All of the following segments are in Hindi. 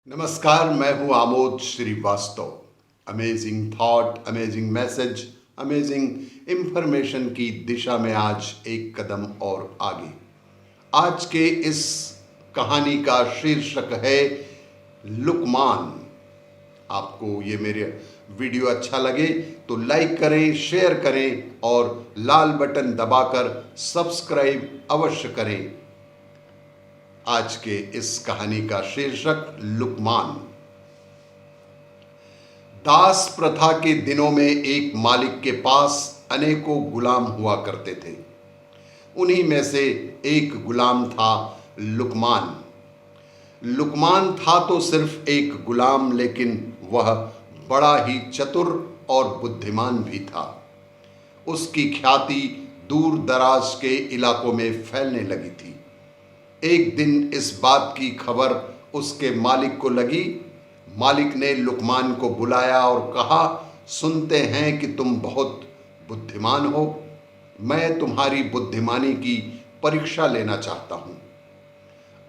नमस्कार, मैं हूं Amod Shrivastava. Amazing thought, amazing message, amazing information की दिशा में आज एक कदम और आगे। आज के इस कहानी का शीर्षक है लुकमान। आपको ये मेरे वीडियो अच्छा लगे तो लाइक करें, शेयर करें और लाल बटन दबाकर सब्सक्राइब अवश्य करें। आज के इस कहानी का शीर्षक लुकमान। दास प्रथा के दिनों में एक मालिक के पास अनेकों गुलाम हुआ करते थे। उन्हीं में से एक गुलाम था लुकमान। लुकमान था तो सिर्फ एक गुलाम, लेकिन वह बड़ा ही चतुर और बुद्धिमान भी था। उसकी ख्याति दूर दराज के इलाकों में फैलने लगी थी। एक दिन इस बात की खबर उसके मालिक को लगी। मालिक ने लुकमान को बुलाया और कहा, सुनते हैं कि तुम बहुत बुद्धिमान हो। मैं तुम्हारी बुद्धिमानी की परीक्षा लेना चाहता हूं।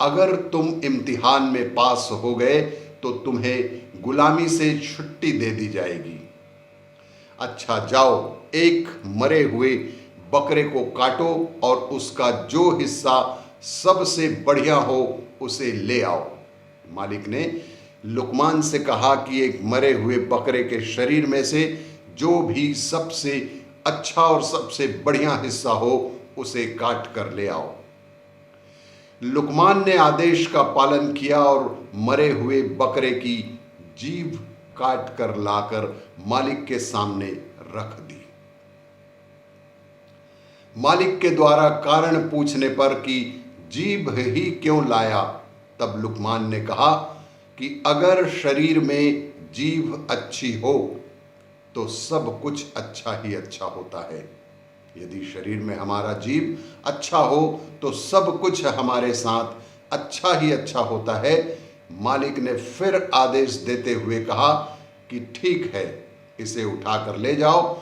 अगर तुम इम्तिहान में पास हो गए तो तुम्हें गुलामी से छुट्टी दे दी जाएगी। अच्छा, जाओ, एक मरे हुए बकरे को काटो और उसका जो हिस्सा सबसे बढ़िया हो उसे ले आओ। मालिक ने लुकमान से कहा कि एक मरे हुए बकरे के शरीर में से जो भी सबसे अच्छा और सबसे बढ़िया हिस्सा हो उसे काट कर ले आओ। लुकमान ने आदेश का पालन किया और मरे हुए बकरे की जीभ काट कर लाकर मालिक के सामने रख दी। मालिक के द्वारा कारण पूछने पर कि जीभ ही क्यों लाया, तब लुकमान ने कहा कि अगर शरीर में जीभ अच्छी हो तो सब कुछ अच्छा ही अच्छा होता है। यदि शरीर में हमारा जीभ अच्छा हो तो सब कुछ हमारे साथ अच्छा ही अच्छा होता है। मालिक ने फिर आदेश देते हुए कहा कि ठीक है, इसे उठाकर ले जाओ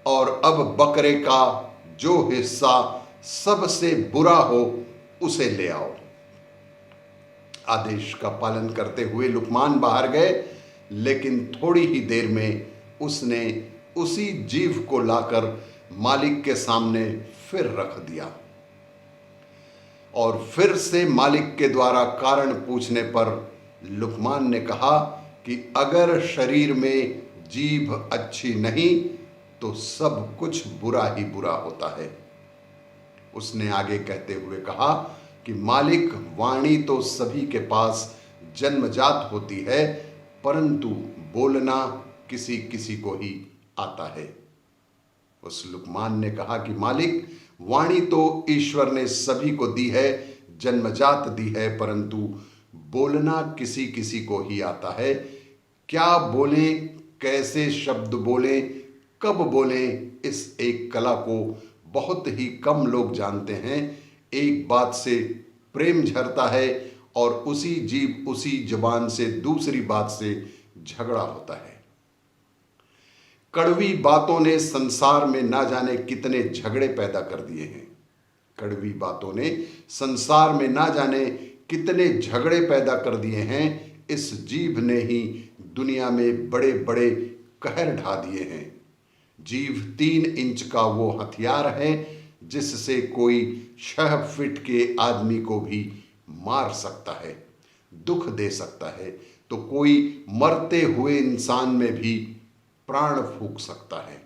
और अब बकरे का जो हिस्सा सबसे बुरा हो उसे ले आओ। आदेश का पालन करते हुए लुकमान बाहर गए, लेकिन थोड़ी ही देर में उसने उसी जीभ को लाकर मालिक के सामने फिर रख दिया। और फिर से मालिक के द्वारा कारण पूछने पर लुकमान ने कहा कि अगर शरीर में जीभ अच्छी नहीं तो सब कुछ बुरा ही बुरा होता है। उसने आगे कहते हुए कहा कि मालिक, वाणी तो सभी के पास जन्मजात होती है, परंतु बोलना किसी किसी को ही आता है। उस लुकमान ने कहा कि मालिक, वाणी तो ईश्वर ने सभी को दी है, जन्मजात दी है, परंतु बोलना किसी किसी को ही आता है। क्या बोलें, कैसे शब्द बोलें, कब बोलें, इस एक कला को बहुत ही कम लोग जानते हैं। एक बात से प्रेम झरता है और उसी जीभ, उसी जुबान से दूसरी बात से झगड़ा होता है। कड़वी बातों ने संसार में ना जाने कितने झगड़े पैदा कर दिए हैं। कड़वी बातों ने संसार में ना जाने कितने झगड़े पैदा कर दिए हैं। इस जीभ ने ही दुनिया में बड़े बड़े कहर ढा दिए हैं। जीभ 3 इंच का वो हथियार है जिससे कोई 6 फीट के आदमी को भी मार सकता है, दुख दे सकता है, तो कोई मरते हुए इंसान में भी प्राण फूंक सकता है।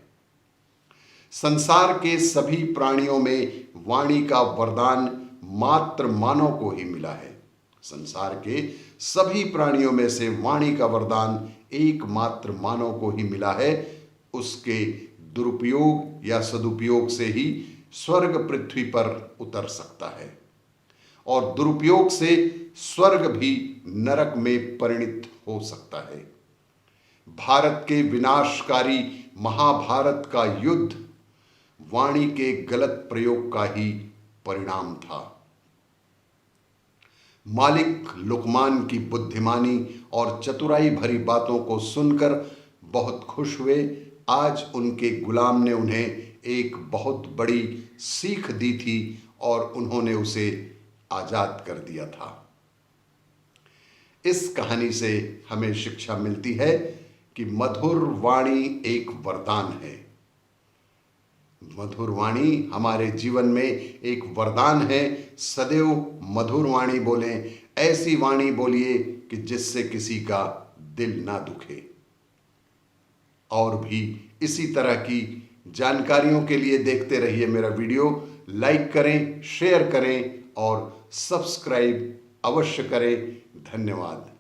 संसार के सभी प्राणियों में वाणी का वरदान मात्र मानव को ही मिला है। संसार के सभी प्राणियों में से वाणी का वरदान एकमात्र मानव को ही मिला है। उसके दुरुपयोग या सदुपयोग से ही स्वर्ग पृथ्वी पर उतर सकता है और दुरुपयोग से स्वर्ग भी नरक में परिणित हो सकता है। भारत के विनाशकारी महाभारत का युद्ध वाणी के गलत प्रयोग का ही परिणाम था। मालिक लुकमान की बुद्धिमानी और चतुराई भरी बातों को सुनकर बहुत खुश हुए। आज उनके गुलाम ने उन्हें एक बहुत बड़ी सीख दी थी और उन्होंने उसे आजाद कर दिया था। इस कहानी से हमें शिक्षा मिलती है कि मधुर वाणी एक वरदान है। मधुर वाणी हमारे जीवन में एक वरदान है। सदैव मधुर वाणी बोलें, ऐसी वाणी बोलिए कि जिससे किसी का दिल ना दुखे। और भी इसी तरह की जानकारियों के लिए देखते रहिए मेरा वीडियो। लाइक करें, शेयर करें और सब्सक्राइब अवश्य करें। धन्यवाद।